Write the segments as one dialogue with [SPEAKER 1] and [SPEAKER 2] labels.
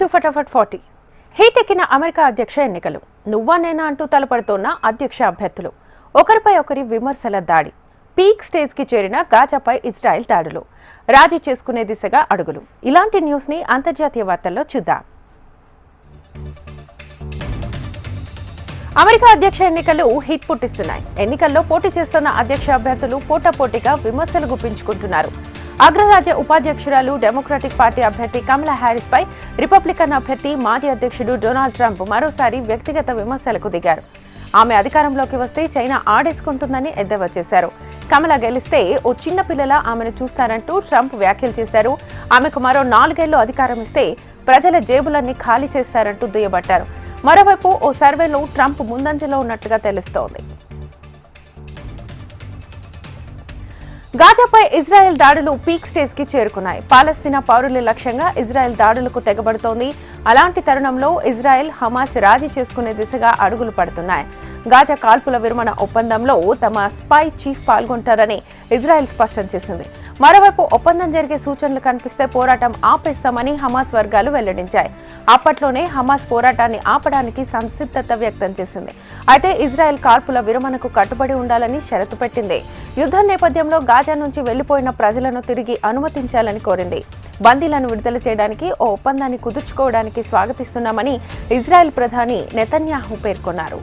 [SPEAKER 1] Welcome to ఫటాఫట్ 40. హీటెక్కిన America అధ్యక్ష ఎన్నికలు. నువ్వా నేనా అంటూ తలపడుతోన్న అధ్యక్ష అభ్యర్థులు. ఒకరిపై ఒకరి విమర్శల దాడి. పీక్ స్టేజ్కి చేరిన గాజాపై ఇజ్రాయెల్ దాడులు. రాజీ చేసుకునే దిశగా అడుగులు. ఇలాంటి న్యూస్ని అంతర్జాతీయ వార్తల్లో చూద్దాం. అమెరికా అధ్యక్ష ఎన్నికలు హిట్ పుట్టిస్తున్నాయి. ఎన్నికల్లో పోటీ చేస్తున్న అధ్యక్ష అభ్యర్థులు పోటాపోటీగా విమర్శలు గుప్పించుకుంటున్నారు. అగ్రరాజ్య ఉపాధ్యక్షురాలు డెమోక్రటిక్ పార్టీ అభ్యర్థి కమలా హ్యారిస్ పై రిపబ్లికన్ అభ్యర్థి మాజీ అధ్యక్షుడు డొనాల్డ్ ట్రంప్ మరోసారి వ్యక్తిగత విమర్శలకు దిగారు. ఆమె అధికారంలోకి వస్తే చైనా ఆడేసుకుంటుందని ఎద్దేవా చేశారు. కమలా గెలిస్తే ఓ చిన్న పిల్లలా ఆమెను చూస్తారంటూ ట్రంప్ వ్యాఖ్యలు చేశారు. ఆమెకు మరో 4 ఏళ్లు అధికారం ఇస్తే ప్రజల జేబులన్నీ ఖాళీ చేస్తారంటూ దుయ్యబట్టారు. మరోవైపు ఓ సర్వేలో ట్రంప్ ముందంజలో ఉన్నట్లుగా తెలుస్తోంది. గాజాపై ఇజ్రాయెల్ దాడులు పీక్ స్టేజ్ కి చేరుకున్నాయి. పాలస్తీనా పౌరుల లక్ష్యంగా ఇజ్రాయెల్ దాడులకు తెగబడుతోంది. అలాంటి తరుణంలో ఇజ్రాయెల్ హమాస్ రాజీ చేసుకునే దిశగా అడుగులు పడుతున్నాయి. గాజా కాల్పుల విరమణ ఒప్పందంలో తమ స్పై చీఫ్ పాల్గొంటారని ఇజ్రాయెల్ స్పష్టం చేసింది. మరోవైపు ఒప్పందం జరిగే సూచనలు కనిపిస్తే పోరాటం ఆపేస్తామని హమాస్ వర్గాలు వెల్లడించాయి. అప్పట్లోనే హమాస్ పోరాటాన్ని ఆపడానికి సంసిద్ధత వ్యక్తం చేసింది. అయితే ఇజ్రాయెల్ కాల్పుల విరమణకు కట్టుబడి ఉండాలని షరతు పెట్టింది. యుద్ధం నేపథ్యంలో గాజా నుంచి వెళ్లిపోయిన ప్రజలను తిరిగి అనుమతించాలని కోరింది. బందీలను విడుదల చేయడానికి ఓ ఒప్పందాన్ని కుదుర్చుకోవడానికి స్వాగతిస్తున్నామని ఇజ్రాయెల్ ప్రధాని నెతన్యాహు పేర్కొన్నారు.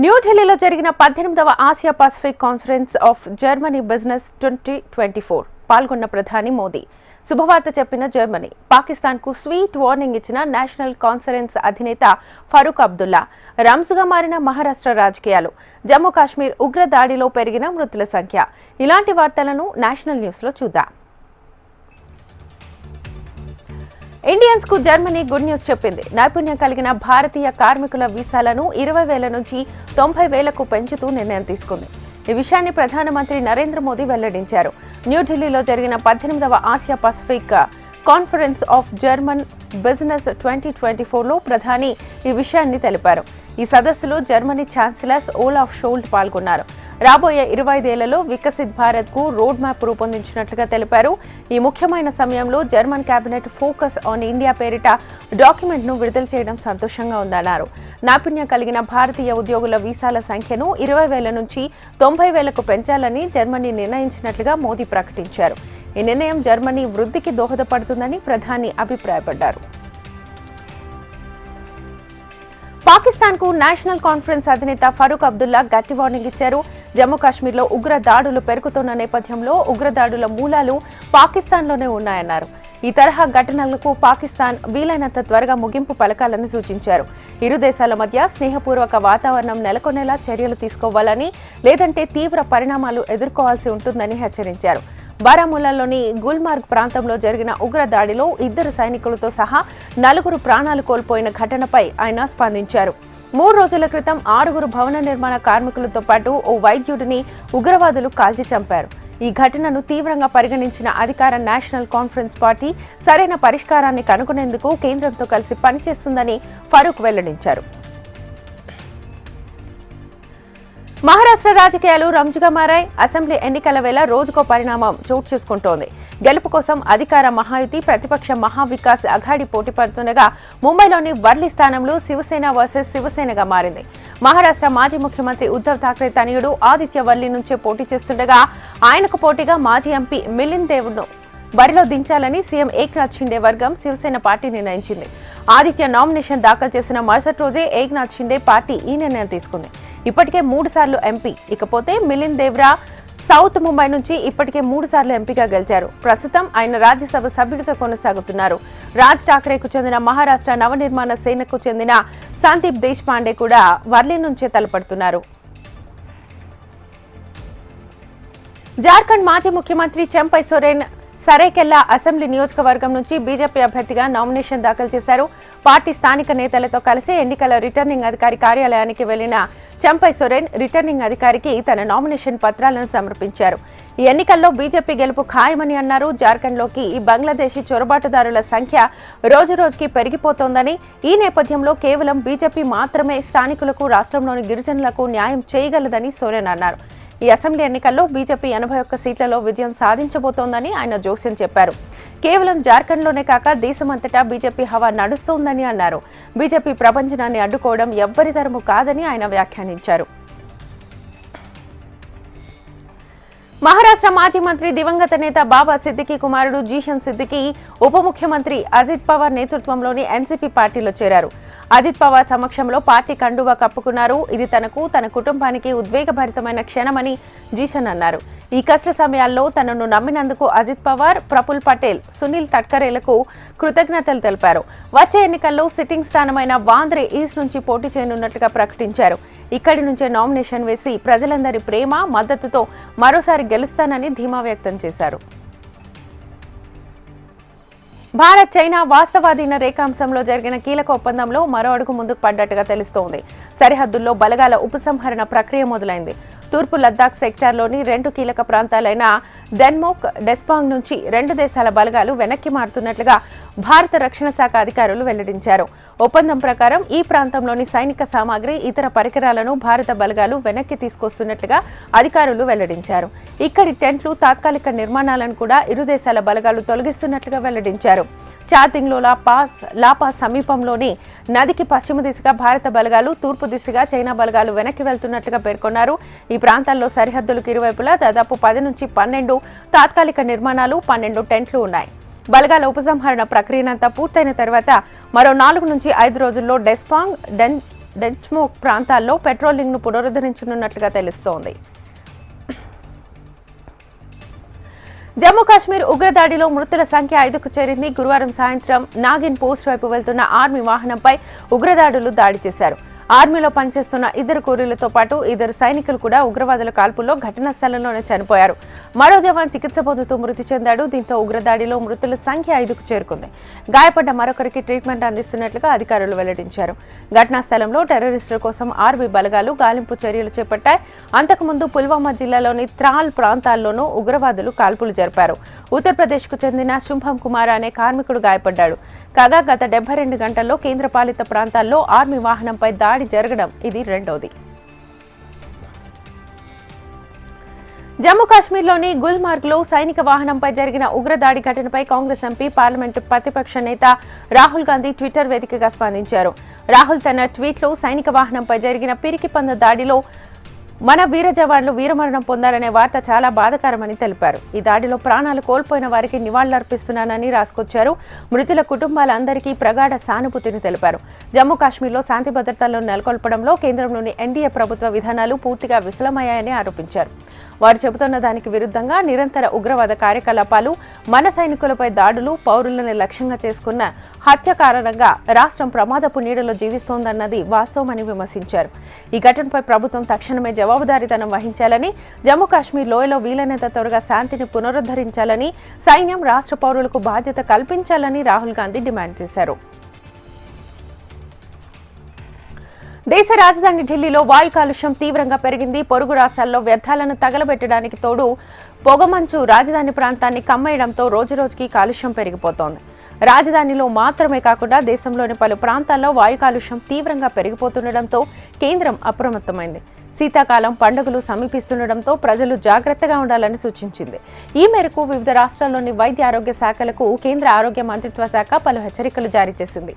[SPEAKER 1] న్యూఢిల్లీలో జరిగిన 18వ Asia Pacific conference of Germany business 2024 పాల్గొన్న ప్రధాని మోదీ శుభవార్త చెప్పిన జర్మనీ, పాకిస్తాన్కు స్వీట్ వార్నింగ్ ఇచ్చిన నేషనల్ కాన్ఫరెన్స్ అధినేత ఫరూక్ అబ్దుల్లా, రంజుగా మారిన మహారాష్ట్ర రాజకీయాలు, జమ్మూ కాశ్మీర్ ఉగ్ర దాడిలో పెరిగిన మృతుల సంఖ్య. ఇలాంటి వార్తలను నేషనల్ న్యూస్లో చూద్దాం. ఇండియన్స్ కు జర్మనీ గుడ్ న్యూస్ చెప్పింది. నైపుణ్యం కలిగిన భారతీయ కార్మికుల వీసాలను 20,000 నుంచి 90,000కు పెంచుతూ నిర్ణయం తీసుకుంది. ఈ విషయాన్ని ప్రధానమంత్రి నరేంద్ర మోదీ వెల్లడించారు. న్యూఢిల్లీలో జరిగిన 18వ Asia Pacific conference of German business 2024లో ప్రధాని ఈ విషయాన్ని తెలిపారు. ఈ సదస్సులో జర్మనీ ఛాన్సలర్ ఓలాఫ్ షోల్ట్ పాల్గొన్నారు. రాబోయే 25 ఏళ్లలో వికసిత్ భారత్ కు రోడ్ మ్యాప్ రూపొందించినట్లుగా తెలిపారు. ఈ ముఖ్యమైన సమయంలో German cabinet focus on India పేరిట డాక్యుమెంట్ ను విడుదల చేయడం సంతోషంగా ఉందన్నారు. నైపుణ్యం కలిగిన భారతీయ ఉద్యోగుల వీసాల సంఖ్యను 20,000 నుంచి 90,000కు పెంచాలని జర్మనీ నిర్ణయించినట్లుగా మోదీ ప్రకటించారు. ఈ నిర్ణయం జర్మనీ వృద్ధికి దోహదపడుతుందని ప్రధాని అభిప్రాయపడ్డారు. పాకిస్తాన్ కు నేషనల్ కాన్ఫరెన్స్ అధినేత ఫరూక్ అబ్దుల్లా గట్టి వార్నింగ్ ఇచ్చారు. జమ్మూ కాశ్మీర్లో ఉగ్ర దాడులు పెరుగుతున్న నేపథ్యంలో ఉగ్రదాడుల మూలాలు పాకిస్తాన్లోనే ఉన్నాయన్నారు. ఈ తరహా ఘటనలకు పాకిస్తాన్ వీలైనంత త్వరగా ముగింపు పలకాలని సూచించారు. ఇరు దేశాల మధ్య స్నేహపూర్వక వాతావరణం నెలకొనేలా చర్యలు తీసుకోవాలని, లేదంటే తీవ్ర పరిణామాలు ఎదుర్కోవాల్సి ఉంటుందని హెచ్చరించారు. బారాముల్లాలోని గుల్మార్గ్ ప్రాంతంలో జరిగిన ఉగ్ర దాడిలో 2 సైనికులతో సహా 4 ప్రాణాలు కోల్పోయిన ఘటనపై ఆయన స్పందించారు. 3 రోజుల క్రితం 6 భవన నిర్మాణ కార్మికులతో పాటు ఓ వైద్యుడిని ఉగ్రవాదులు కాల్చి చంపారు. ఈ ఘటనను తీవ్రంగా పరిగణించిన అధికార నేషనల్ కాన్ఫరెన్స్ పార్టీ సరైన పరిష్కారాన్ని కనుగొనేందుకు కేంద్రంతో కలిసి పనిచేస్తుందని ఫరూక్ వెల్లడించారు. మహారాష్ట్ర రాజకీయాలు రంజుగా మారాయి. అసెంబ్లీ ఎన్నికల వేళ రోజుకో పరిణామం చోటు చేసుకుంటోంది. గెలుపు కోసం అధికార మహాయుతి, ప్రతిపక్ష మహావికాస్ అఘాడీ పోటీ పడుతుండగా ముంబైలోని వర్లి స్థానంలో శివసేన వర్సెస్ శివసేనగా మారింది. మహారాష్ట్ర మాజీ ముఖ్యమంత్రి ఉద్ధవ్ ఠాక్రే తనయుడు ఆదిత్య వర్లి నుంచే పోటీ చేస్తుండగా ఆయనకు పోటీగా మాజీ ఎంపీ మిలింద్ దేవ్ను బరిలో దించాలని సీఎం ఏక్నాథ్ షిండే వర్గం శివసేన పార్టీ నిర్ణయించింది. ఆదిత్య నామినేషన్ దాఖలు చేసిన మరుసటి రోజే ఏక్నాథ్ షిండే పార్టీ ఈ నిర్ణయం తీసుకుంది. ఇప్పటికే 3 సార్లు ఎంపీ. ఇకపోతే మిలింద్ దేవ్రా సౌత్ ముంబై నుంచి ఇప్పటికే 3 సార్లు ఎంపీగా గెలిచారు. ప్రస్తుతం ఆయన రాజ్యసభ సభ్యుడిగా కొనసాగుతున్నారు. రాజ్ ఠాక్రేకు చెందిన మహారాష్ట్ర నవనిర్మాణ సేనకు చెందిన సందీప్ దేశ్ పాండే కూడా వర్లి నుంచే తలపడుతున్నారు. జార్ఖండ్ మాజీ ముఖ్యమంత్రి చంపై సోరెన్ సరైకెల్లా అసెంబ్లీ నియోజకవర్గం నుంచి బీజేపీ అభ్యర్థిగా నామినేషన్ దాఖలు చేశారు. పార్టీ స్థానిక నేతలతో కలిసి ఎన్నికల రిటర్నింగ్ అధికారి కార్యాలయానికి వెళ్లిన చంపై సోరెన్ రిటర్నింగ్ అధికారికి తన నామినేషన్ పత్రాలను సమర్పించారు. ఈ ఎన్నికల్లో బీజేపీ గెలుపు ఖాయమని అన్నారు. జార్ఖండ్లోకి ఈ బంగ్లాదేశీ చొరబాటుదారుల సంఖ్య రోజురోజుకి పెరిగిపోతోందని, ఈ నేపథ్యంలో కేవలం బీజేపీ మాత్రమే స్థానికులకు, రాష్ట్రంలోని గిరిజనులకు న్యాయం చేయగలదని సోరెన్ అన్నారు. ఈ అసెంబ్లీ ఎన్నికల్లో బీజేపీ 81 సీట్లలో విజయం సాధించబోతోందని ఆయన జోస్యం చెప్పారు. కేవలం జార్ఖండ్లోనే కాక దేశమంతటా బీజేపీ హవా నడుస్తోందని అన్నారు. బీజేపీ ప్రపంచనాన్ని అడ్డుకోవడం ఎవ్వరి తరము కాదని ఆయన వ్యాఖ్యానించారు. మహారాష్ట్ర మాజీ మంత్రి దివంగత నేత బాబా సిద్దికీ కుమారుడు జీషన్ సిద్దికీ ఉప ముఖ్యమంత్రి అజిత్ పవార్ నేతృత్వంలోని ఎన్సీపీ పార్టీలో చేరారు. అజిత్ పవార్ సమక్షంలో పార్టీ కండువా కప్పుకున్నారు. ఇది తనకు, తన కుటుంబానికి ఉద్వేగభరితమైన క్షణమని జీషన్ అన్నారు. ఈ కష్ట సమయాల్లో తనను నమ్మినందుకు అజిత్ పవార్, ప్రఫుల్ పటేల్, సునీల్ తట్కరేలకు కృతజ్ఞతలు తెలిపారు. వచ్చే ఎన్నికల్లో సిట్టింగ్ స్థానమైన వాంద్రే ఈస్ట్ నుంచి పోటీ చేయనున్నట్లుగా ప్రకటించారు. ఇక్కడి నుంచే నామినేషన్ వేసి ప్రజలందరి ప్రేమ, మద్దతుతో మరోసారి గెలుస్తానని ధీమా వ్యక్తం చేశారు. భారత్ చైనా వాస్తవాధీన రేఖాంశంలో జరిగిన కీలక ఒప్పందంలో మరో అడుగు ముందుకు పడ్డట్టుగా తెలుస్తోంది. సరిహద్దుల్లో బలగాల ఉపసంహరణ ప్రక్రియ మొదలైంది. తూర్పు లద్దాఖ్ సెక్టార్లోని 2 కీలక ప్రాంతాలైన డెన్మోక్, డెస్పాంగ్ నుంచి 2 దేశాల బలగాలు వెనక్కి మారుతున్నట్లుగా భారత రక్షణ శాఖ అధికారులు వెల్లడించారు. ఒప్పందం ప్రకారం ఈ ప్రాంతంలోని సైనిక సామాగ్రి, ఇతర పరికరాలను భారత బలగాలు వెనక్కి తీసుకొస్తున్నట్లుగా అధికారులు వెల్లడించారు. ఇక్కడి టెంట్లు, తాత్కాలిక నిర్మాణాలను కూడా ఇరు దేశాల బలగాలు తొలగిస్తున్నట్లుగా వెల్లడించారు. చాతింగ్లో లాపా సమీపంలోని నదికి పశ్చిమ దిశగా భారత బలగాలు, తూర్పు దిశగా చైనా బలగాలు వెనక్కి వెళ్తున్నట్లుగా పేర్కొన్నారు. ఈ ప్రాంతాల్లో సరిహద్దులకు ఇరువైపులా దాదాపు 10 నుంచి 12 తాత్కాలిక నిర్మాణాలు, 12 టెంట్లు ఉన్నాయి. బలగాల ఉపసంహరణ ప్రక్రియనంతా పూర్తయిన తర్వాత మరో 4 నుంచి 5 రోజుల్లో డెస్పాంగ్, డెన్మోక్ ప్రాంతాల్లో పెట్రోలింగ్ ను పునరుద్ధరించనున్నట్లుగా తెలుస్తోంది. జమ్మూ కాశ్మీర్ ఉగ్రదాడిలో మృతుల సంఖ్య 5కు చేరింది. గురువారం సాయంత్రం నాగిన్ పోస్ట్ వైపు వెళ్తున్న ఆర్మీ వాహనంపై ఉగ్రదాడులు దాడి చేశారు. ఆర్మీలో పనిచేస్తున్న 2 కూలీలతో పాటు 2 సైనికులు కూడా ఉగ్రవాదుల కాల్పుల్లో ఘటనా స్థలంలోనే చనిపోయారు. మరో జవాన్ చికిత్స పొందుతూ మృతి చెందాడు. దీంతో ఉగ్రదాడిలో మృతుల సంఖ్య 5కు చేరుకుంది. గాయపడ్డ మరొకరికి ట్రీట్మెంట్ అందిస్తున్నట్లుగా అధికారులు వెల్లడించారు. ఘటనా స్థలంలో టెర్రరిస్టుల కోసం ఆర్మీ బలగాలు గాలింపు చర్యలు చేపట్టాయి. అంతకుముందు పుల్వామా జిల్లాలోని త్రాల్ ప్రాంతాల్లోనూ ఉగ్రవాదులు కాల్పులు జరిపారు. ఉత్తరప్రదేశ్కు చెందిన శుభం కుమార్ అనే కార్మికుడు గాయపడ్డాడు. కాగా గత 72 గంటల్లో కేంద్రపాలిత ప్రాంతాల్లో ఆర్మీ వాహనంపై దాడి జరగడం ఇది రెండోది. జమ్మూ కాశ్మీర్లోని గుల్మార్గ్లో సైనిక వాహనంపై జరిగిన ఉగ్రదాడి ఘటనపై కాంగ్రెస్ ఎంపీ, పార్లమెంటు ప్రతిపక్ష నేత రాహుల్ గాంధీ ట్విట్టర్ వేదికగా స్పందించారు. రాహుల్ తన ట్వీట్లో సైనిక వాహనంపై జరిగిన పిరికి పంద దాడిలో మన వీర జవాన్లు వీరమరణం పొందారనే వార్త చాలా బాధాకరమని తెలిపారు. ఈ దాడిలో ప్రాణాలు కోల్పోయిన వారికి నివాళులర్పిస్తున్నానని రాసుకొచ్చారు. మృతుల కుటుంబాలందరికీ ప్రగాఢ సానుభూతిని తెలిపారు. జమ్మూ కాశ్మీర్లో శాంతి భద్రతలను నెలకొల్పడంలో కేంద్రంలోని ఎన్డీఏ ప్రభుత్వ విధానాలు పూర్తిగా విఫలమయ్యాయని ఆరోపించారు. వారు చెబుతున్న దానికి విరుద్ధంగా నిరంతర ఉగ్రవాద కార్యకలాపాలు, మన సైనికులపై దాడులు, పౌరులను లక్ష్యంగా చేసుకున్న హత్య కారణంగా రాష్ట్రం ప్రమాదపు నీడలో జీవిస్తోందన్నది వాస్తవమని విమర్శించారు. ఈ ఘటనపై ప్రభుత్వం తక్షణమే జవాబుదారీతనం వహించాలని, జమ్మూ కాశ్మీర్ లోయలో వీలైనంత త్వరగా శాంతిని పునరుద్ధరించాలని, సైన్యం రాష్ట్ర పౌరులకు బాధ్యత కల్పించాలని రాహుల్ గాంధీ డిమాండ్ చేశారు. దేశ రాజధాని ఢిల్లీలో వాయు కాలుష్యం తీవ్రంగా పెరిగింది. పొరుగు రాష్ట్రాల్లో వ్యర్థాలను తగలబెట్టడానికి తోడు పొగమంచు రాజధాని ప్రాంతాన్ని కమ్మేయడంతో రోజురోజుకి కాలుష్యం పెరిగిపోతోంది. రాజధానిలో మాత్రమే కాకుండా దేశంలోని పలు ప్రాంతాల్లో వాయు కాలుష్యం తీవ్రంగా పెరిగిపోతుండటంతో కేంద్రం అప్రమత్తమైంది. శీతాకాలం పండుగలు సమీపిస్తుండటంతో ప్రజలు జాగ్రత్తగా ఉండాలని సూచించింది. ఈ మేరకు వివిధ రాష్ట్రాల్లోని వైద్య ఆరోగ్య శాఖలకు కేంద్ర ఆరోగ్య మంత్రిత్వ శాఖ పలు హెచ్చరికలు జారీ చేసింది.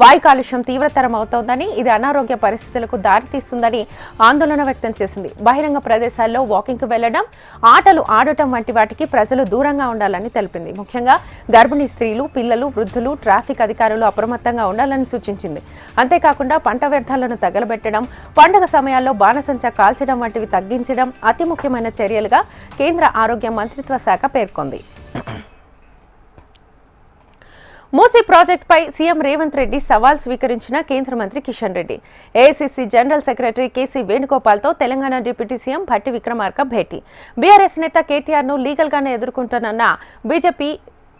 [SPEAKER 1] వాయు కాలుష్యం తీవ్రతరం అవుతోందని, ఇది అనారోగ్య పరిస్థితులకు దారితీస్తుందని ఆందోళన వ్యక్తం చేసింది. బహిరంగ ప్రదేశాల్లో వాకింగ్కు వెళ్లడం, ఆటలు ఆడటం వంటి వాటికి ప్రజలు దూరంగా ఉండాలని తెలిపింది. ముఖ్యంగా గర్భిణీ స్త్రీలు, పిల్లలు, వృద్ధులు, ట్రాఫిక్ అధికారులు అప్రమత్తంగా ఉండాలని సూచించింది. అంతేకాకుండా పంట వ్యర్థాలను తగలబెట్టడం, పండుగ సమయాల్లో బాణసంచా కాల్చడం వంటివి తగ్గించడం అతి ముఖ్యమైన చర్యలుగా కేంద్ర ఆరోగ్య మంత్రిత్వ శాఖ పేర్కొంది. మూసీ ప్రాజెక్టుపై సీఎం రేవంత్ రెడ్డి సవాల్ స్వీకరించిన కేంద్ర మంత్రి Kishan Reddy, AICC general secretary KC వేణుగోపాల్తో తెలంగాణ డిప్యూటీ సీఎం భట్టి విక్రమార్క భేటీ. బీఆర్ఎస్ నేత కేటీఆర్ను లీగల్గానే ఎదుర్కొంటానన్న బీజేపీ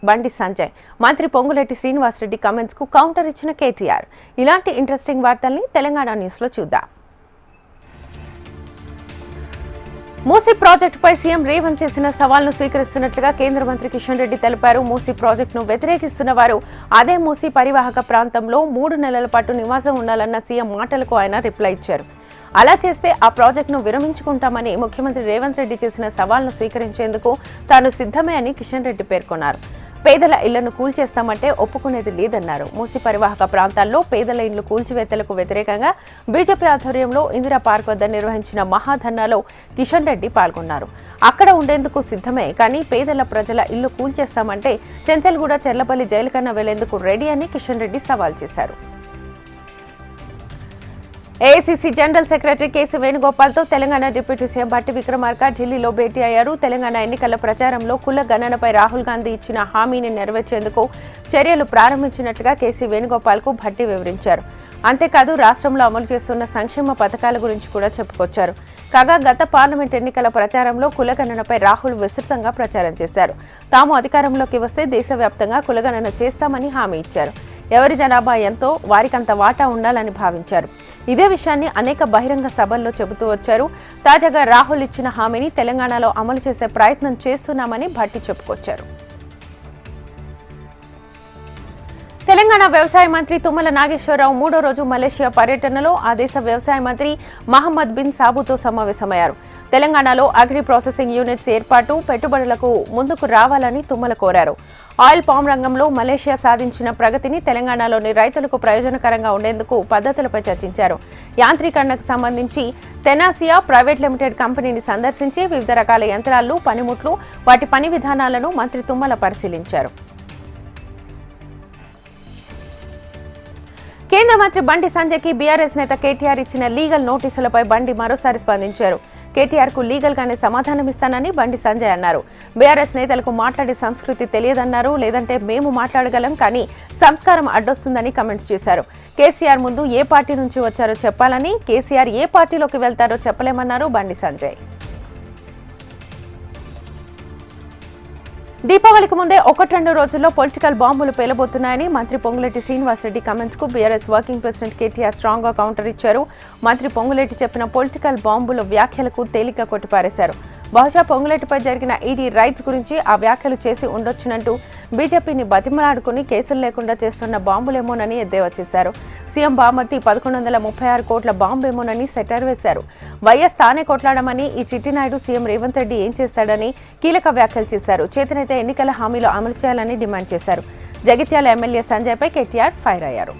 [SPEAKER 1] బండి సంజయ్, మంత్రి పొంగులేటి శ్రీనివాసరెడ్డి కామెంట్స్ కు కౌంటర్ ఇచ్చిన కేటీఆర్. ఇలాంటి ఇంట్రెస్టింగ్ వార్తల్ని తెలంగాణ న్యూస్ లో చూద్దాం. మూసీ ప్రాజెక్టుపై సీఎం రేవంత్ చేసిన సవాల్ను స్వీకరిస్తున్నట్లుగా కేంద్ర మంత్రి కిషన్ రెడ్డి తెలిపారు. మూసీ ప్రాజెక్టును వ్యతిరేకిస్తున్న వారు అదే మూసీ పరివాహక ప్రాంతంలో 3 నెలల పాటు నివాసం ఉండాలన్న సీఎం మాటలకు ఆయన రిప్లై ఇచ్చారు. అలా చేస్తే ఆ ప్రాజెక్టును విరమించుకుంటామని ముఖ్యమంత్రి రేవంత్ రెడ్డి చేసిన సవాల్ను స్వీకరించేందుకు తాను సిద్ధమే అని కిషన్ రెడ్డి పేర్కొన్నారు. పేదల ఇళ్లను కూల్చేస్తామంటే ఒప్పుకునేది లేదన్నారు. మూసి పరివాహక ప్రాంతాల్లో పేదల ఇళ్లు కూల్చివేతలకు వ్యతిరేకంగా బీజేపీ ఆధ్వర్యంలో ఇందిరా పార్క్ వద్ద నిర్వహించిన మహాధర్నాలో కిషన్ రెడ్డి పాల్గొన్నారు. అక్కడ ఉండేందుకు సిద్ధమే, కానీ పేదల ప్రజల ఇల్లు కూల్చేస్తామంటే చెంచల్గూడ చెర్లపల్లి జైలు కన్నా వెళ్లేందుకు రెడీ అని కిషన్ రెడ్డి సవాల్ చేశారు. ఏఐసీసీ జనరల్ సెక్రటరీ కేసీ వేణుగోపాల్తో తెలంగాణ డిప్యూటీ సీఎం భట్టి విక్రమార్క ఢిల్లీలో భేటీ అయ్యారు. తెలంగాణ ఎన్నికల ప్రచారంలో కుల గణనపై రాహుల్ గాంధీ ఇచ్చిన హామీని నెరవేర్చేందుకు చర్యలు ప్రారంభించినట్లుగా కేసీ వేణుగోపాల్కు భట్టి వివరించారు. అంతేకాదు రాష్ట్రంలో అమలు చేస్తున్న సంక్షేమ పథకాల గురించి కూడా చెప్పుకొచ్చారు. కాగా గత పార్లమెంట్ ఎన్నికల ప్రచారంలో కులగణనపై రాహుల్ విస్తృతంగా ప్రచారం చేశారు. తాము అధికారంలోకి వస్తే దేశవ్యాప్తంగా కులగణన చేస్తామని హామీ ఇచ్చారు. ఎవరి జనాభా ఎంతో వారికంత వాటా ఉండాలని భావించారు. ఇదే విషయాన్ని అనేక బహిరంగ సభల్లో చెబుతూ వచ్చారు. తాజాగా రాహుల్ ఇచ్చిన హామీని తెలంగాణలో అమలు చేసే ప్రయత్నం చేస్తున్నామని భట్టి చెప్పుకొచ్చారు. తెలంగాణ వ్యవసాయ మంత్రి తుమ్మల నాగేశ్వరరావు మూడో రోజు మలేషియా పర్యటనలో ఆ దేశ వ్యవసాయ మంత్రి మహమ్మద్ బిన్ సాబుతో సమావేశమయ్యారు. తెలంగాణలో అగ్రి ప్రాసెసింగ్ యూనిట్స్ ఏర్పాటు, పెట్టుబడులకు ముందుకు రావాలని తుమ్మల కోరారు. ఆయిల్ పామ్ రంగంలో మలేషియా సాధించిన ప్రగతిని తెలంగాణలోని రైతులకు ప్రయోజనకరంగా ఉండేందుకు పద్ధతులపై చర్చించారు. యాంత్రీకరణకు సంబంధించి తెనాసియా ప్రైవేట్ లిమిటెడ్ కంపెనీని సందర్శించి వివిధ రకాల యంత్రాలు, పనిముట్లు, వాటి పని విధానాలను మంత్రి తుమ్మల పరిశీలించారు. కేంద్ర మంత్రి బండి సంజయ్కి బీఆర్ఎస్ నేత కేటీఆర్ ఇచ్చిన లీగల్ నోటీసులపై బండి మరోసారి స్పందించారు. కేటీఆర్ కు లీగల్ గానే సమాధానమిస్తానని బండి సంజయ్ అన్నారు. బీఆర్ఎస్ నేతలకు మాట్లాడే సంస్కృతి తెలియదన్నారు. లేదంటే మేము మాట్లాడగలం, కానీ సంస్కారం అడ్డొస్తుందని కామెంట్స్ చేశారు. కేసీఆర్ ముందు ఏ పార్టీ నుంచి వచ్చారో చెప్పాలని, కేసీఆర్ ఏ పార్టీలోకి వెళ్తారో చెప్పలేమన్నారు బండి సంజయ్. దీపావళికి ముందే 1-2 రోజుల్లో పొలిటికల్ బాంబులు పేలబోతున్నాయని మంత్రి పొంగులేటి శ్రీనివాసరెడ్డి కామెంట్స్ కు BRS working president KTR strong గా కౌంటర్ ఇచ్చారు. మంత్రి పొంగులేటి చెప్పిన పొలిటికల్ బాంబుల వ్యాఖ్యలకు తేలిక కొట్టిపారేశారు. బహుశా పొంగులేటిపై జరిగిన ఈడీ రైట్స్ గురించి ఆ వ్యాఖ్యలు చేసి ఉండొచ్చునంటూ బీజేపీని బతిమలాడుకుని కేసులు లేకుండా చేస్తున్న బాంబులేమోనని ఎద్దేవా చేశారు. సీఎం బామర్తి 1136 కోట్ల బాంబేమోనని సెటర్ వేశారు. వైఎస్ తానే కొట్లాడమని ఈ చిట్టినాయుడు సీఎం రేవంత్ రెడ్డి ఏం చేస్తాడని కీలక వ్యాఖ్యలు చేశారు. చేతనైతే ఎన్నికల హామీలు అమలు చేయాలని డిమాండ్ చేశారు. జగిత్యాల ఎమ్మెల్యే సంజయ్పై కేటీఆర్ ఫైర్ అయ్యారు.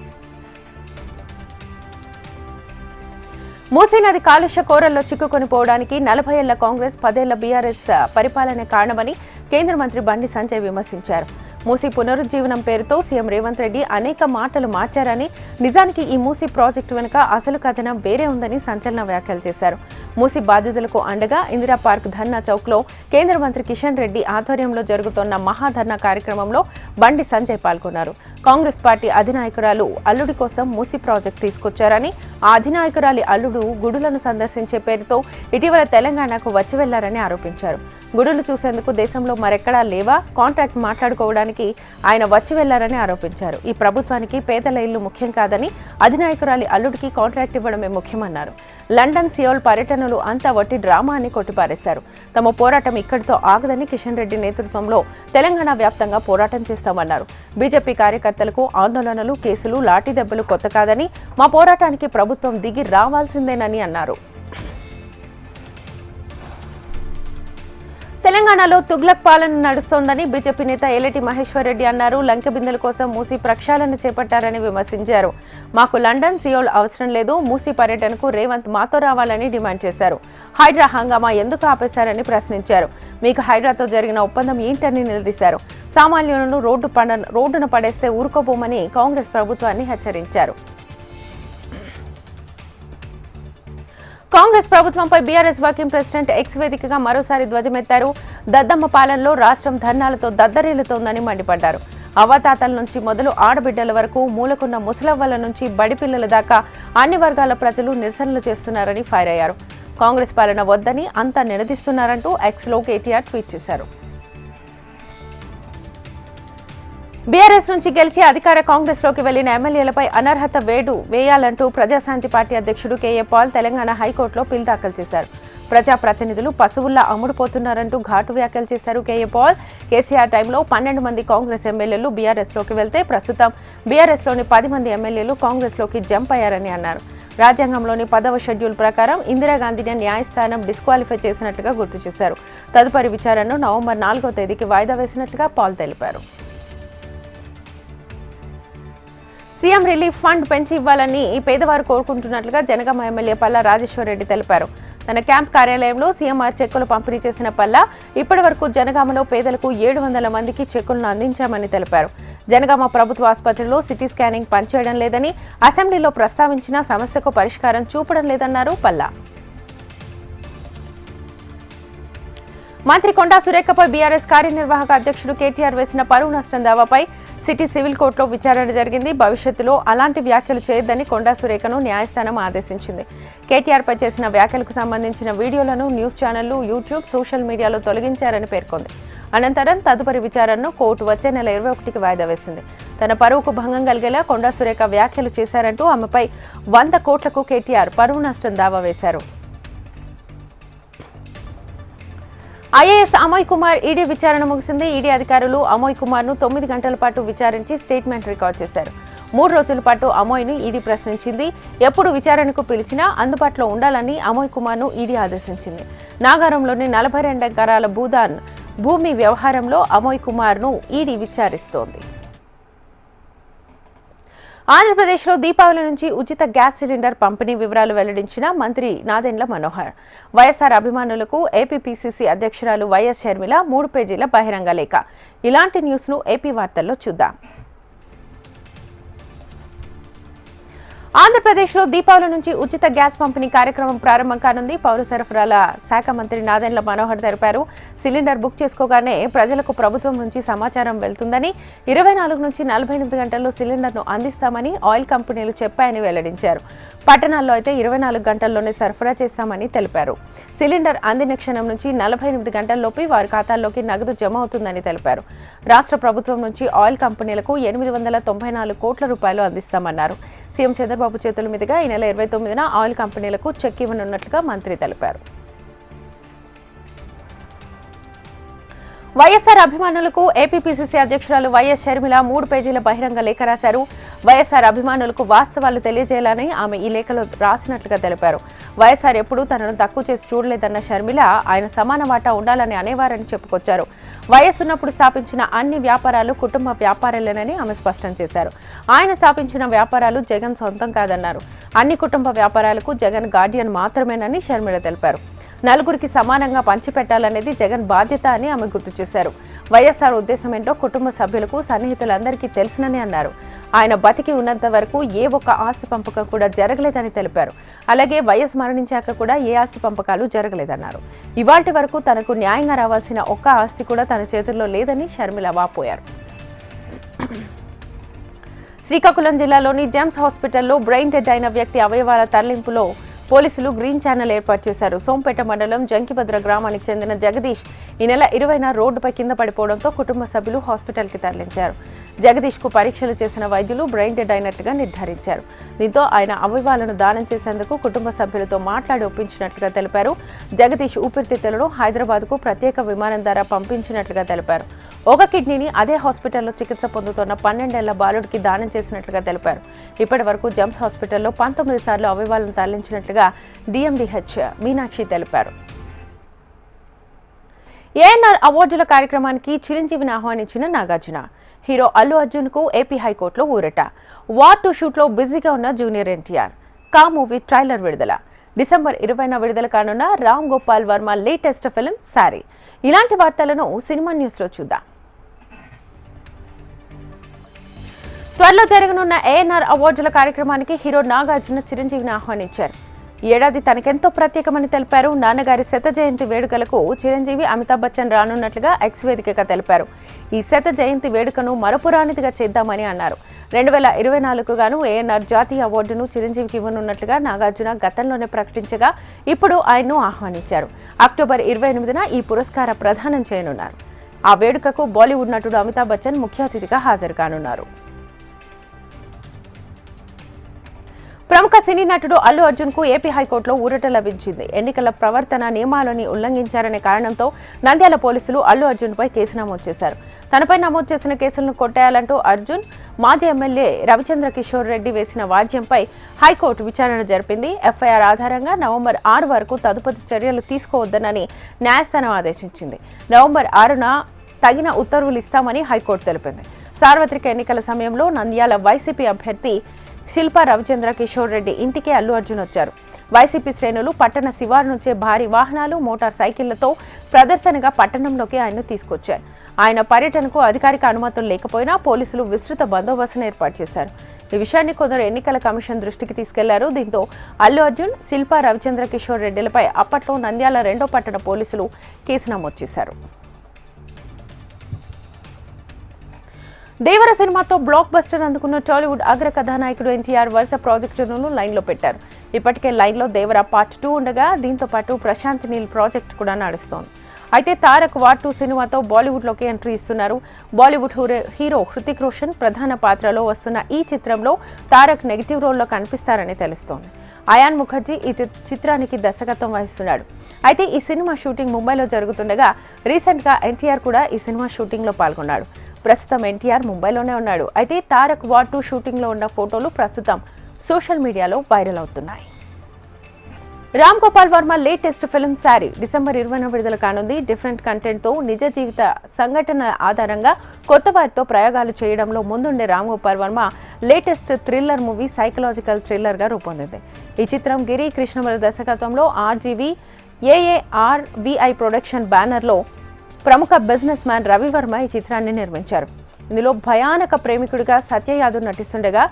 [SPEAKER 1] మూసీ నది కాలుష్య కోరల్లో చిక్కుకొని పోవడానికి 40 ఏళ్ల కాంగ్రెస్, 10 ఏళ్ల బీఆర్ఎస్ పరిపాలనే కారణమని కేంద్ర మంత్రి బండి సంజయ్ విమర్శించారు. మూసీ పునరుజ్జీవనం పేరుతో సీఎం రేవంత్ రెడ్డి అనేక మాటలు మార్చారని, నిజానికి ఈ మూసీ ప్రాజెక్టు వెనుక అసలు కథనం వేరే ఉందని సంచలన వ్యాఖ్యలు చేశారు. మూసీ బాధితులకు అండగా ఇందిరా పార్క్ ధర్నా చౌక్లో కేంద్ర మంత్రి కిషన్ రెడ్డి ఆధ్వర్యంలో జరుగుతోన్న మహాధర్నా కార్యక్రమంలో బండి సంజయ్ పాల్గొన్నారు. కాంగ్రెస్ పార్టీ అధినాయకురాలు అల్లుడి కోసం మూసీ ప్రాజెక్టు తీసుకొచ్చారని, ఆ అధినాయకురాలి అల్లుడు గుడులను సందర్శించే పేరుతో ఇటీవల తెలంగాణకు వచ్చి వెళ్లారని ఆరోపించారు. గుడులు చూసేందుకు దేశంలో మరెక్కడా లేవా, కాంట్రాక్ట్ మాట్లాడుకోవడానికి ఆయన వచ్చి వెళ్లారని ఆరోపించారు. ఈ ప్రభుత్వానికి పేదల ఇల్లు ముఖ్యం కాదని, అధినాయకురాలి అల్లుడికి కాంట్రాక్ట్ ఇవ్వడమే ముఖ్యమన్నారు. లండన్, సియోల్ పర్యటనలు అంతా వట్టి డ్రామా అని కొట్టిపారేశారు. తమ పోరాటం ఇక్కడితో ఆగదని కిషన్ రెడ్డి నేతృత్వంలో తెలంగాణ వ్యాప్తంగా పోరాటం చేస్తామన్నారు. బీజేపీ కార్యకర్తలకు ఆందోళనలు, కేసులు, లాఠీ దెబ్బలు కొత్త కాదని, మా పోరాటానికి ప్రభుత్వం దిగి రావాల్సిందేనని అన్నారు. తెలంగాణలో తుగ్లక్ పాలన నడుస్తోందని బీజేపీ నేత ఏలేటి మహేశ్వర్ రెడ్డి అన్నారు. లంక బిందెల కోసం మూసీ ప్రక్షాళన చేపట్టారని విమర్శించారు. మాకు లండన్, సియోల్ అవసరం లేదు, మూసీ పర్యటనకు రేవంత్ మాతో రావాలని డిమాండ్ చేశారు. హైడ్రా హంగామా ఎందుకు ఆపేశారని ప్రశ్నించారు. మీకు హైడ్రాతో జరిగిన ఒప్పందం ఏంటని నిలదీశారు. సామాన్యులను రోడ్డున పడేస్తే ఊరుకోబోమని కాంగ్రెస్ ప్రభుత్వాన్ని హెచ్చరించారు. కాంగ్రెస్ ప్రభుత్వంపై బీఆర్ఎస్ వర్కింగ్ ప్రెసిడెంట్ ఎక్స్ వేదికగా మరోసారి ధ్వజమెత్తారు. దద్దమ్మ పాలనలో రాష్ట్రం ధర్నాలతో దద్దరిల్లుతోందని మండిపడ్డారు. అవ్వాతాతల నుంచి మొదలు ఆడబిడ్డల వరకు, మూలకున్న ముసలవ్వల నుంచి బడిపిల్లల దాకా అన్ని వర్గాల ప్రజలు నిరసనలు చేస్తున్నారని ఫైర్ అయ్యారు. కాంగ్రెస్ పాలన వద్దని అంతా నిలదీస్తున్నారంటూ ఎక్స్లో కేటీఆర్ ట్వీట్ చేశారు. బీఆర్ఎస్ నుంచి గెలిచి అధికార కాంగ్రెస్ లోకి వెళ్లిన ఎమ్మెల్యేలపై అనర్హత వేయాలంటూ ప్రజాశాంతి పార్టీ అధ్యక్షుడు కేఏ పాల్ తెలంగాణ హైకోర్టులో పిల్ దాఖలు చేశారు. ప్రజాప్రతినిధులు పశువుల్లా అమ్ముడుపోతున్నారంటూ ఘాటు వ్యాఖ్యలు చేశారు కేఏ పాల్. కేసీఆర్ టైంలో 12 మంది కాంగ్రెస్ ఎమ్మెల్యేలు బీఆర్ఎస్లోకి వెళ్తే ప్రస్తుతం బీఆర్ఎస్లోని 10 మంది ఎమ్మెల్యేలు కాంగ్రెస్లోకి జంప్ అయ్యారని అన్నారు. రాజ్యాంగంలోని 10వ షెడ్యూల్ ప్రకారం ఇందిరాగాంధీని న్యాయస్థానం డిస్క్వాలిఫై చేసినట్లుగా గుర్తు చేశారు. తదుపరి విచారణను నవంబర్ 4వ తేదీకి వాయిదా వేసినట్లుగా పాల్ తెలిపారు. సీఎం రిలీఫ్ ఫండ్ పెంచి ఇవ్వాలని పేదవారు కోరుకుంటున్నట్లుగా జనగామ ఎమ్మెల్యే పల్లా రాజేశ్వరరెడ్డి తెలిపారు. తన క్యాంప్ కార్యాలయంలో సీఎంఆర్ చెక్కులు పంపిణీ చేసిన పల్లా ఇప్పటి వరకు జనగామలో పేదలకు 700 మందికి చెక్కులను అందించామని తెలిపారు. జనగామ ప్రభుత్వ ఆసుపత్రిలో సిటీ స్కానింగ్ పనిచేయడం లేదని అసెంబ్లీలో ప్రస్తావించిన సమస్యకు పరిష్కారం చూపడం లేదన్నారు పల్లా. మంత్రి కొండా సురేఖపై బీఆర్ఎస్ కార్యనిర్వాహక అధ్యక్షుడు కేటీఆర్ వేసిన పరువు నష్టం దావాపై సిటీ సివిల్ కోర్టులో విచారణ జరిగింది. భవిష్యత్తులో అలాంటి వ్యాఖ్యలు చేయొద్దని కొండా సురేఖను న్యాయస్థానం ఆదేశించింది. కేటీఆర్పై చేసిన వ్యాఖ్యలకు సంబంధించిన వీడియోలను న్యూస్ ఛానళ్లు, యూట్యూబ్, సోషల్ మీడియాలో తొలగించారని పేర్కొంది. అనంతరం తదుపరి విచారణను కోర్టు వచ్చే నెల 21కి వాయిదా వేసింది. తన పరువుకు భంగం కలిగేలా కొండా సురేఖ వ్యాఖ్యలు చేశారంటూ ఆమెపై 100 కోట్లకు కేటీఆర్ పరువు నష్టం దావా వేశారు. ఐఏఎస్ అమోయ్ కుమార్ ఈడీ విచారణ ముగిసింది. ఈడీ అధికారులు అమోయ్ కుమార్ ను 9 గంటల పాటు విచారించి స్టేట్మెంట్ రికార్డ్ చేశారు. 3 రోజుల పాటు అమోయ్ను ఈడీ ప్రశ్నించింది. ఎప్పుడు విచారణకు పిలిచినా అందుబాటులో ఉండాలని అమోయ్ కుమార్ ను ఈడీ ఆదేశించింది. నాగారంలోని 42 ఎకరాల భూమి వ్యవహారంలో అమోయ్ కుమార్ ను ఈడీ విచారిస్తోంది. ఆంధ్రప్రదేశ్లో దీపావళి నుంచి ఉచిత గ్యాస్ సిలిండర్ పంపిణీ వివరాలు వెల్లడించిన మంత్రి నాదెండ్ల మనోహర్. వైఎస్ఆర్ అభిమానులకు ఏపీపీసీసీ అధ్యక్షురాలు వైఎస్ షర్మిల 3 పేజీల బహిరంగ లేఖ. ఇలాంటి న్యూస్ ను ఏపీ వార్తల్లో చూద్దాం. ఆంధ్రప్రదేశ్లో దీపావళి నుంచి ఉచిత గ్యాస్ పంపిణీ కార్యక్రమం ప్రారంభం కానుంది. పౌర సరఫరాల శాఖ మంత్రి నాదెండ్ల మనోహర్ తెలిపారు. సిలిండర్ బుక్ చేసుకోగానే ప్రజలకు ప్రభుత్వం నుంచి సమాచారం వెళ్తుందని, 24 నుంచి 48 గంటల్లో సిలిండర్ను అందిస్తామని ఆయిల్ కంపెనీలు చెప్పాయని వెల్లడించారు. పట్టణాల్లో అయితే 24 గంటల్లోనే సరఫరా చేస్తామని తెలిపారు. సిలిండర్ అందిన క్షణం నుంచి 48 గంటల్లోపే వారి ఖాతాల్లోకి నగదు జమ అవుతుందని తెలిపారు. రాష్ట్ర ప్రభుత్వం నుంచి ఆయిల్ కంపెనీలకు 894 కోట్ల రూపాయలు అందిస్తామన్నారు. సీఎం చంద్రబాబు చేతుల మీదుగా ఈ నెల 29న ఆయిల్ కంపెనీలకు చెక్ ఇవ్వనున్నట్లుగా మంత్రి తెలిపారు. వైఎస్ఆర్ అభిమానులకు ఏపీపీసీసీ అధ్యక్షురాలు వైఎస్ షర్మిల 3 పేజీల బహిరంగ లేఖ రాశారు. వైఎస్ఆర్ అభిమానులకు వాస్తవాలు తెలియజేయాలని ఆమె ఈ లేఖలో రాసినట్లుగా తెలిపారు. వైఎస్ఆర్ ఎప్పుడూ తనను తక్కువ చేసి చూడలేదన్న షర్మిల ఆయన సమాన వాటా ఉండాలని అనేవారని చెప్పుకొచ్చారు. వైఎస్ ఉన్నప్పుడు స్థాపించిన అన్ని వ్యాపారాలు కుటుంబ వ్యాపారాలేనని ఆమె స్పష్టం చేశారు. ఆయన స్థాపించిన వ్యాపారాలు జగన్ సొంతం కాదన్నారు. అన్ని కుటుంబ వ్యాపారాలకు జగన్ గార్డియన్ మాత్రమేనని షర్మిల తెలిపారు. నలుగురికి సమానంగా పంచిపెట్టాలనేది జగన్ బాధ్యత అని ఆమె గుర్తు చేశారు. వైఎస్ఆర్ ఉద్దేశం ఏంటో కుటుంబ సభ్యులకు, సన్నిహితులందరికీ తెలుసునని అన్నారు. ఆయన బతికి ఉన్నంత వరకు ఏ ఒక్క ఆస్తి పంపకం కూడా జరగలేదని తెలిపారు. అలాగే వైఎస్ మరణించాక కూడా ఏ ఆస్తి పంపకాలు జరగలేదన్నారు. ఇవాల్టి వరకు తనకు న్యాయంగా రావాల్సిన ఒక్క ఆస్తి కూడా తన చేతుల్లో లేదని షర్మిల వాపోయారు. శ్రీకాకుళం జిల్లాలోని జెమ్స్ హాస్పిటల్లో బ్రెయిన్ డెడ్ అయిన వ్యక్తి అవయవాల తరలింపులో పోలీసులు గ్రీన్ ఛానల్ ఏర్పాటు చేశారు. సోంపేట మండలం జంకిభద్ర గ్రామానికి చెందిన జగదీష్ ఈ నెల 20న రోడ్డుపై కింద పడిపోవడంతో కుటుంబ సభ్యులు హాస్పిటల్కి తరలించారు. జగదీష్ కు పరీక్షలు చేసిన వైద్యులు బ్రెయిన్ డెడ్ అయినట్లుగా నిర్ధారించారు. దీంతో ఆయన అవయవాలను దానం చేసేందుకు కుటుంబ సభ్యులతో మాట్లాడి ఒప్పించినట్లుగా తెలిపారు. జగదీష్ ఊపిరితిత్తులను హైదరాబాద్కు ప్రత్యేక విమానం ద్వారా పంపించినట్లుగా తెలిపారు. ఒక కిడ్నీని అదే హాస్పిటల్లో చికిత్స పొందుతున్న 12 ఏళ్ల బాలుడికి దానం చేసినట్లుగా తెలిపారు. ఇప్పటి వరకు జెమ్స్ హాస్పిటల్లో 19 సార్లు అవయవాలను తరలించినట్లుగా డిఎండిహెచ్ మీనాక్షి తెలిపారు. ఏఎన్ఆర్ అవార్డుల కార్యక్రమానికి చిరంజీవిని ఆహ్వానించిన నాగార్జున. హీరో అల్లు అర్జున్ కు ఏపీ హైకోర్టులో ఊరట. వార్ 2 షూట్లో బిజీగా ఉన్న జూనియర్ ఎన్టీఆర్. కా మూవీ ట్రైలర్ విడుదల. డిసెంబర్ 20న విడుదల కానున్న Ram Gopal Varma latest film sorry. ఇలాంటి వార్తలను సినిమా న్యూస్ లో చూద్దాం. త్వరలో జరగనున్న ఏఎన్ఆర్ అవార్డుల కార్యక్రమానికి హీరో నాగార్జున చిరంజీవిని ఆహ్వానించారు. ఈ ఏడాది తనకెంతో ప్రత్యేకమని తెలిపారు. నాన్నగారి 100వ జయంతి వేడుకలకు చిరంజీవి, అమితాబ్ బచ్చన్ రానున్నట్లుగా ఎక్స్ వేదికగా తెలిపారు. ఈ 100వ జయంతి వేడుకను మరపురానిదిగా చేద్దామని అన్నారు. 2024కు గాను ఏఎన్ఆర్ జాతీయ అవార్డును చిరంజీవికి ఇవ్వనున్నట్లుగా నాగార్జున గతంలోనే ప్రకటించగా ఇప్పుడు ఆయన్ను ఆహ్వానించారు. అక్టోబర్ 28న ఈ పురస్కార ప్రదానం చేయనున్నారు. ఆ వేడుకకు బాలీవుడ్ నటుడు అమితాబ్ బచ్చన్ ముఖ్య అతిథిగా హాజరు కానున్నారు. ప్రముఖ సినీ నటుడు అల్లు అర్జున్ కు ఏపీ హైకోర్టులో ఊరట లభించింది. ఎన్నికల ప్రవర్తన నియమాలను ఉల్లంఘించారనే కారణంతో నంద్యాల పోలీసులు అల్లు అర్జున్ పై కేసు నమోదు చేశారు. తనపై నమోదు చేసిన కేసులను కొట్టేయాలంటూ అర్జున్ మాజీ ఎమ్మెల్యే రవిచంద్ర కిషోర్ రెడ్డి వేసిన వాద్యంపై హైకోర్టు విచారణ జరిపింది. ఎఫ్ఐఆర్ ఆధారంగా నవంబర్ 6 వరకు తదుపరి చర్యలు తీసుకోవద్దనని న్యాయస్థానం ఆదేశించింది. నవంబర్ 6న తగిన ఉత్తర్వులు ఇస్తామని హైకోర్టు తెలిపింది. సార్వత్రిక ఎన్నికల సమయంలో నంద్యాల వైసీపీ అభ్యర్థి శిల్పా రవిచంద్ర కిషోర్ రెడ్డి ఇంటికే అల్లు అర్జున్ వచ్చారు. వైసీపీ శ్రేణులు పట్టణ శివారు నుంచే భారీ వాహనాలు, మోటార్ సైకిళ్లతో ప్రదర్శనగా పట్టణంలోకి ఆయన్ను తీసుకొచ్చారు. ఆయన పర్యటనకు అధికారిక అనుమతులు లేకపోయినా పోలీసులు విస్తృత బందోబస్తును ఏర్పాటు చేశారు. ఈ విషయాన్ని కొందరు ఎన్నికల కమిషన్ దృష్టికి తీసుకెళ్లారు. దీంతో అల్లు అర్జున్, శిల్పా రవిచంద్ర కిషోర్ రెడ్డిలపై అప్పట్లో నంద్యాల 2వ పట్టణ పోలీసులు కేసు నమోదు చేశారు. దేవర సినిమాతో బ్లాక్ బస్టర్ అందుకున్న టాలీవుడ్ అగ్ర కథానాయకుడు ఎన్టీఆర్ వరుస ప్రాజెక్టులను లైన్లో పెట్టారు. ఇప్పటికే లైన్లో దేవర పార్ట్ 2 ఉండగా దీంతో పాటు ప్రశాంత్ నీల్ ప్రాజెక్టు కూడా నడుస్తోంది. అయితే తారక్ వార్ 2 సినిమాతో బాలీవుడ్లోకి ఎంట్రీ ఇస్తున్నారు. బాలీవుడ్ హీరో హృతిక్ రోషన్ ప్రధాన పాత్రలో వస్తున్న ఈ చిత్రంలో తారక్ నెగిటివ్ రోల్లో కనిపిస్తారని తెలుస్తోంది. అయాన్ ముఖర్జీ ఈ చిత్రానికి దర్శకత్వం వహిస్తున్నాడు. అయితే ఈ సినిమా షూటింగ్ ముంబైలో జరుగుతుండగా రీసెంట్గా ఎన్టీఆర్ కూడా ఈ సినిమా షూటింగ్లో పాల్గొన్నాడు. ప్రస్తుతం ఎన్టీఆర్ ముంబైలోనే ఉన్నాడు. అయితే తారక్ వార్ 2 షూటింగ్లో ఉన్న ఫోటోలు ప్రస్తుతం సోషల్ మీడియాలో వైరల్ అవుతున్నాయి. Ram Gopal Varma latest film Saree December 20న విడుదల కానుంది. డిఫరెంట్ కంటెంట్తో నిజ జీవిత సంఘటన ఆధారంగా కొత్త వారితో ప్రయోగాలు చేయడంలో ముందుండే Ram Gopal Varma latest thriller movie psychological థ్రిల్లర్గా రూపొందింది. ఈ చిత్రం గిరి కృష్ణమూర్తి దర్శకత్వంలో RGV AARVI ప్రొడక్షన్ బ్యానర్లో ప్రముఖ బిజినెస్ మ్యాన్ రవివర్మ ఈ చిత్రాన్ని నిర్మించారు. ఇందులో భయానక ప్రేమికుడిగా సత్య యాదవ్ నటిస్తుండగా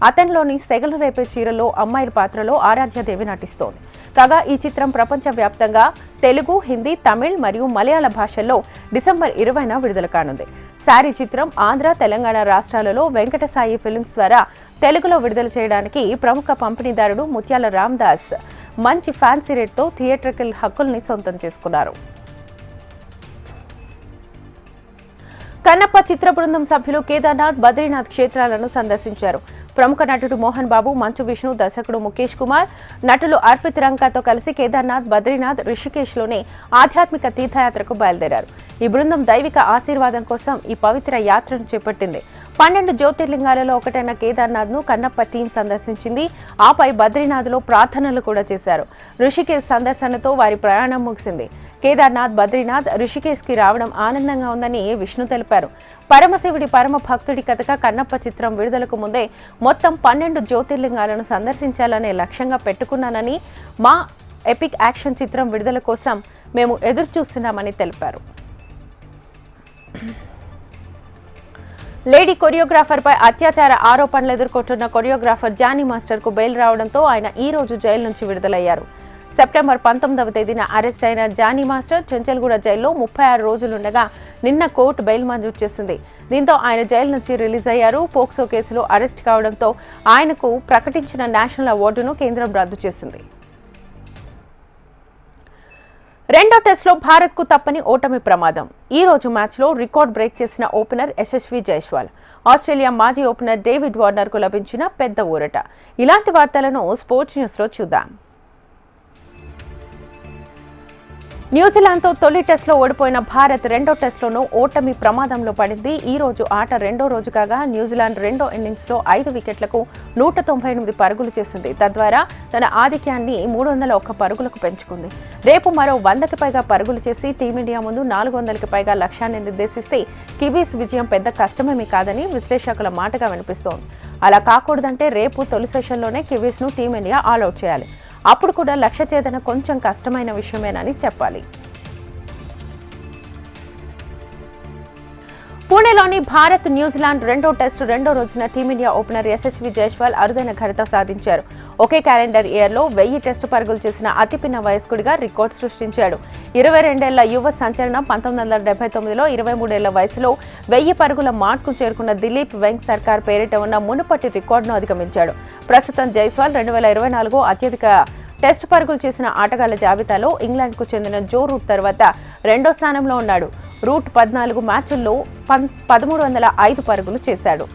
[SPEAKER 1] అతనిలోని సెగలు రేపే చీరలో అమ్మాయిల పాత్రలో ఆరాధ్యదేవి నటిస్తోంది. కాగా ఈ చిత్రం ప్రపంచవ్యాప్తంగా తెలుగు, హిందీ, తమిళ్ మరియు మలయాళ భాషల్లో డిసెంబర్ 20న విడుదల కానుంది. శారీ చిత్రం ఆంధ్ర, తెలంగాణ రాష్ట్రాలలో వెంకటసాయి ఫిల్మ్స్ ద్వారా తెలుగులో విడుదల చేయడానికి ప్రముఖ పంపిణీదారుడు ముత్యాల రామ్దాస్ మంచి ఫ్యాన్సీ రేట్తో థియేట్రికల్ హక్కుల్ని సొంతం చేసుకున్నారు. కన్నప్ప చిత్ర బృందం సభ్యులు కేదార్నాథ్, బద్రీనాథ్ క్షేత్రాలను సందర్శించారు. ప్రముఖ నటుడు మోహన్ బాబు, మంచు విష్ణు, దర్శకుడు ముఖేష్ కుమార్, నటులు అర్పిత్ రంకాతో కలిసి కేదార్నాథ్, బద్రీనాథ్, రిషికేశ్లోని ఆధ్యాత్మిక తీర్థయాత్రకు బయలుదేరారు. ఈ బృందం దైవిక ఆశీర్వాదం కోసం ఈ పవిత్ర యాత్రను చేపట్టింది. 12 జ్యోతిర్లింగాలలో ఒకటైన కేదార్నాథ్ను కన్నప్ప టీం సందర్శించింది. ఆపై బద్రీనాథ్లో ప్రార్థనలు కూడా చేశారు. రిషికేశ్ సందర్శనతో వారి ప్రయాణం ముగిసింది. కేదార్నాథ్, బద్రీనాథ్, రిషికేశ్కి రావడం ఆనందంగా ఉందని విష్ణు తెలిపారు. పరమశివుడి పరమ భక్తుడి కథగా కన్నప్ప చిత్రం విడుదలకు ముందే మొత్తం 12 జ్యోతిర్లింగాలను సందర్శించాలనే లక్ష్యంగా పెట్టుకున్నానని, మా ఎపిక్ యాక్షన్ చిత్రం విడుదల కోసం మేము ఎదురు చూస్తున్నామని తెలిపారు. లేడీ కొరియోగ్రాఫర్పై అత్యాచార ఆరోపణలు ఎదుర్కొంటున్న కొరియోగ్రాఫర్ జానీ మాస్టర్కు బెయిల్ రావడంతో ఆయన ఈ రోజు జైలు నుంచి విడుదలయ్యారు. సెప్టెంబర్ 19వ తేదీన అరెస్ట్ అయిన జానీ మాస్టర్ చెంచల్గూడ జైల్లో 36 రోజులుండగా నిన్న కోర్టు బెయిల్ మంజూరు చేసింది. దీంతో ఆయన జైలు నుంచి రిలీజ్ అయ్యారు. పోక్సో కేసులో అరెస్ట్ కావడంతో ఆయనకు ప్రకటించిన నేషనల్ అవార్డును కేంద్రం రద్దు చేసింది. రెండో టెస్ట్లో భారత్కు తప్పని ఓటమి ప్రమాదం. ఈ రోజు మ్యాచ్లో రికార్డ్ బ్రేక్ చేసిన ఓపెనర్ యశస్వి జైస్వాల్ ఆస్ట్రేలియా మాజీ ఓపెనర్ డేవిడ్ వార్నర్కు లభించిన పెద్ద ఊరట. ఇలాంటి వార్తలను స్పోర్ట్స్ న్యూస్లో చూద్దాం. న్యూజిలాండ్తో తొలి టెస్ట్లో ఓడిపోయిన భారత్ రెండో టెస్ట్లోనూ ఓటమి ప్రమాదంలో పడింది. ఈ రోజు ఆట రెండో రోజు కాగా న్యూజిలాండ్ రెండో ఇన్నింగ్స్లో 5 వికెట్లకు 198 పరుగులు చేసింది. తద్వారా తన ఆధిక్యాన్ని 301 పరుగులకు పెంచుకుంది. రేపు మరో 100కి పైగా పరుగులు చేసి టీమిండియా ముందు 400కి పైగా లక్ష్యాన్ని నిర్దేశిస్తే కివీస్ విజయం పెద్ద కష్టమేమీ కాదని విశ్లేషకుల మాటగా వినిపిస్తోంది. అలా కాకూడదంటే రేపు తొలి సెషన్లోనే కివీస్ను టీమిండియా ఆల్అౌట్ చేయాలి. అప్పుడు కూడా లక్ష్య ఛేదన కొంచెం కష్టమైన విషయమేనని చెప్పాలి. పూణేలోని భారత్ న్యూజిలాండ్ రెండో టెస్టు రెండో రోజున టీమిండియా ఓపెనర్ యశస్వి జైస్వాల్ అరుదైన ఘనత సాధించారు. ఒకే క్యాలెండర్ ఇయర్లో 1000 టెస్టు పరుగులు చేసిన అతిపిన్న వయస్కుడిగా రికార్డు సృష్టించాడు. 22 ఏళ్ల యువ సంచలనం 1979లో 23 ఏళ్ల వయసులో 1000 పరుగుల మార్కు చేరుకున్న దిలీప్ వెంగ్ సర్కార్ పేరిట ఉన్న మునుపటి రికార్డును అధిగమించాడు. ప్రస్తుతం జైస్వాల్ 2024 అత్యధిక టెస్టు పరుగులు చేసిన ఆటగాళ్ల జాబితాలో ఇంగ్లాండ్కు చెందిన జో రూట్ తర్వాత రెండో స్థానంలో ఉన్నాడు. రూట్ 14 మ్యాచ్ల్లో 1305 పరుగులు చేశాడు.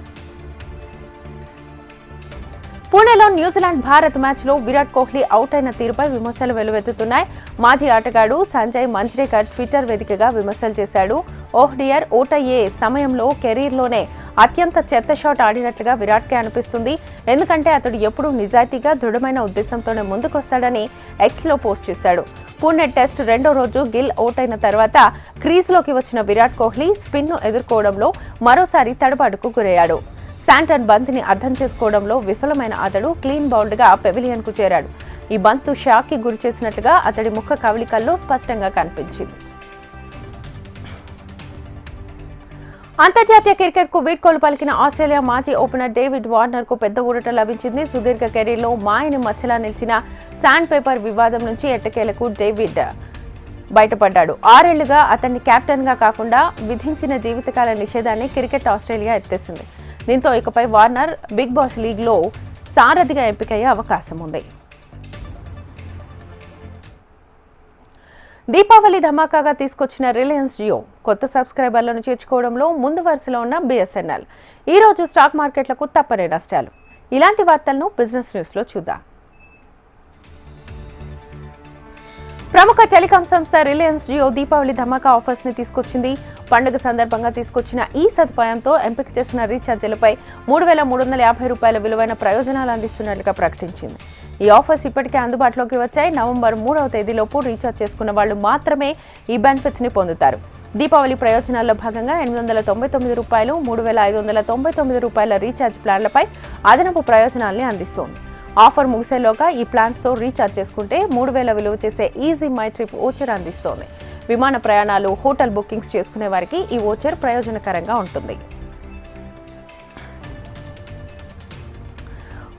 [SPEAKER 1] పూణేలో న్యూజిలాండ్ భారత్ మ్యాచ్లో విరాట్ కోహ్లీ అవుట్ అయిన తీరుపై విమర్శలు వెల్లువెత్తుతున్నాయి. మాజీ ఆటగాడు సంజయ్ మంజ్రేకర్ ట్విట్టర్ వేదికగా విమర్శలు చేశాడు. ఓహ్డియర్ ఓటయ్యే సమయంలో కెరీర్లోనే అత్యంత చెత్త షాట్ ఆడినట్లుగా విరాట్కే అనిపిస్తుంది. ఎందుకంటే అతడు ఎప్పుడూ నిజాయితీగా దృఢమైన ఉద్దేశంతోనే ముందుకొస్తాడని ఎక్స్లో పోస్ట్ చేశాడు. పూణే టెస్ట్ రెండో రోజు గిల్ అవుట్ అయిన తర్వాత క్రీజ్లోకి వచ్చిన విరాట్ కోహ్లీ స్పిన్ను ఎదుర్కోవడంలో మరోసారి తడబాటుకు గురయ్యాడు. శాంటన్ బంతిని అర్థం చేసుకోవడంలో విఫలమైన అతడు క్లీన్ బౌల్డ్గా పెవిలియన్కు చేరాడు. ఈ బంతు షాక్కి గురి చేసినట్లుగా అతడి ముఖ కవళికల్లో స్పష్టంగా కనిపించింది. అంతర్జాతీయ క్రికెట్కు వీడ్కోలు పలికిన ఆస్ట్రేలియా మాజీ ఓపెనర్ డేవిడ్ వార్నర్కు పెద్ద ఊరట లభించింది. సుదీర్ఘ కెరీర్లో మాయని మచ్చలా నిలిచిన శాండ్ పేపర్ వివాదం నుంచి ఎట్టకేలకు డేవిడ్ బయటపడ్డాడు. 6 ఏళ్లుగా అతన్ని కెప్టెన్గా కాకుండా విధించిన జీవితకాల నిషేధాన్ని క్రికెట్ ఆస్ట్రేలియా ఎత్తేసింది. దీంతో ఇకపై వార్నర్ బిగ్ బాస్ లీగ్లో సారథిగా ఎంపికయ్యే అవకాశం ఉంది. దీపావళి ధమాకాగా తీసుకొచ్చిన రిలయన్స్ జియో కొత్త సబ్స్క్రైబర్లను చేర్చుకోవడంలో ముందు వరుసలో ఉన్న BSNL ఈ రోజు స్టాక్ మార్కెట్లకు తప్పని నష్టాలు. ఇలాంటి వార్తలను బిజినెస్ న్యూస్లో చూద్దాం. ప్రముఖ టెలికాం సంస్థ రిలయన్స్ జియో దీపావళి ధమాకా ఆఫర్స్ ని తీసుకొచ్చింది. పండుగ సందర్భంగా తీసుకొచ్చిన ఈ సదుపాయంతో ఎంపిక చేసిన రీఛార్జీలపై 3,350 రూపాయల విలువైన ప్రయోజనాలు అందిస్తున్నట్లుగా ప్రకటించింది. ఈ ఆఫర్స్ ఇప్పటికే అందుబాటులోకి వచ్చాయి. నవంబర్ 3వ తేదీలోపు రీఛార్జ్ చేసుకున్న వాళ్లు మాత్రమే ఈ బెనిఫిట్స్ ని పొందుతారు. దీపావళి ప్రయోజనాల్లో భాగంగా 899 రూపాయలు, 3,599 రూపాయల రీఛార్జ్ ప్లాన్లపై అదనపు ప్రయోజనాల్ని అందిస్తోంది. ఆఫర్ ముగిసేలోగా ఈ ప్లాన్స్తో రీఛార్జ్ చేసుకుంటే 3,000 విలువ చేసే ఈజీ మై ట్రిప్ ఓచర్ అందిస్తోంది. విమాన ప్రయాణాలు, హోటల్ బుకింగ్స్ చేసుకునే వారికి ఈ ఓచర్ ప్రయోజనకరంగా ఉంటుంది.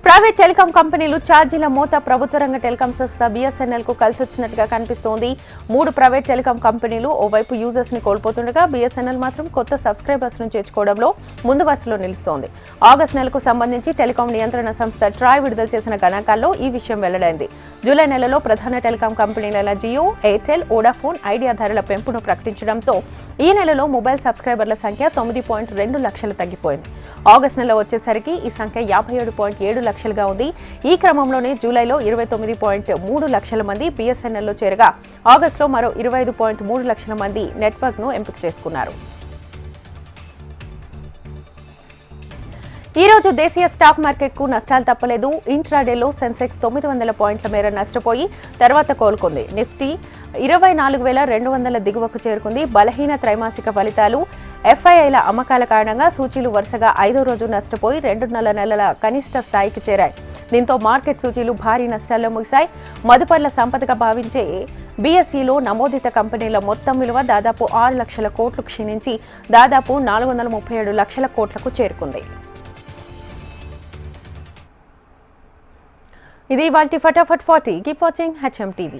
[SPEAKER 1] ప్రైవేట్ టెలికాం కంపెనీలు ఛార్జీల మోత ప్రభుత్వ రంగ టెలికాం సంస్థ BSNL కు కలిసొచ్చినట్టుగా కనిపిస్తోంది. 3 ప్రైవేట్ టెలికాం కంపెనీలు ఓవైపు యూజర్స్ ని కోల్పోతుండగా BSNL మాత్రం కొత్త సబ్స్క్రైబర్స్ ను చేర్చుకోవడంలో ముందు వరుసలో నిలుస్తోంది. ఆగస్టు నెలకు సంబంధించి టెలికాం నియంత్రణ సంస్థ ట్రాయ్ విడుదల చేసిన గణాంకాల్లో ఈ విషయం వెల్లడైంది. జూలై నెలలో ప్రధాన టెలికాం కంపెనీలైన జియో, ఎయిర్టెల్, వోడాఫోన్, ఐడియా ధరల పెంపును ప్రకటించడంతో ఈ నెలలో మొబైల్ సబ్స్క్రైబర్ల సంఖ్య 9.2 లక్షలు తగ్గిపోయింది. ఆగస్టు నెలలో వచ్చేసరికి ఈ సంఖ్య 57.7 లక్షలుగా ఉంది. ఈ క్రమంలోనే జూలైలో 29.3 లక్షల మంది BSNLలో చేరగా ఆగస్టులో మరో 25.3 లక్షల మంది నెట్వర్క్ను ఎంపిక చేసుకున్నారు. ఈ రోజు దేశీయ స్టాక్ మార్కెట్కు నష్టాలు తప్పలేదు. ఇంట్రాడేలో సెన్సెక్స్ 900 పాయింట్ల మేర నష్టపోయి తర్వాత కోలుకుంది. నిఫ్టీ 24,200 దిగువకు చేరుకుంది. బలహీన త్రైమాసిక ఫలితాలు, FIIల అమ్మకాల కారణంగా సూచీలు వరుసగా 5వ రోజు నష్టపోయి 2.5 నెలల కనిష్ట స్థాయికి చేరాయి. దీంతో మార్కెట్ సూచీలు భారీ నష్టాల్లో ముగిశాయి. మదుపర్ల సంపదగా భావించే BSEలో నమోదిత కంపెనీల మొత్తం విలువ దాదాపు 6 లక్షల కోట్లు క్షీణించి దాదాపు 437 లక్షల కోట్లకు చేరుకుంది. ఇది ఇవాల్టి ఫటాఫట్ 40. Keep watching HM TV.